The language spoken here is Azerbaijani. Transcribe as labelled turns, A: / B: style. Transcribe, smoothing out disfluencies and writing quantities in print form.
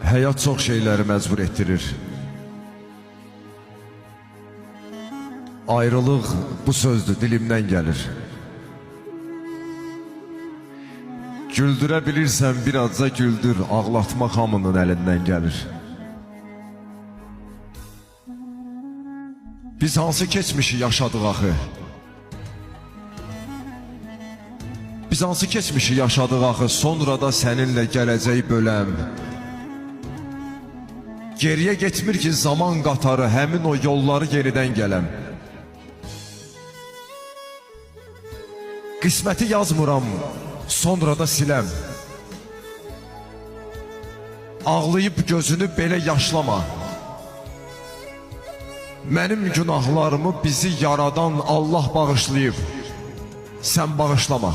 A: Həyat çox şeyləri məcbur etdirir. Ayrılıq bu sözdür, dilimdən gəlir. Güldürə bilirsən bir azca güldür, ağlatmaq hamının əlindən gəlir. Biz hansı keçmişi yaşadıq axı? Biz hansı keçmişi yaşadıq axı? Sonra da səninlə gələcək böləm. Geriyə getmir ki zaman qatarı, həmin o yolları yenidən gələm. Qisməti yazmıram, sonra da siləm. Ağlayıb gözünü belə yaşlama. Mənim günahlarımı bizi yaradan Allah bağışlayıb, sən bağışlama.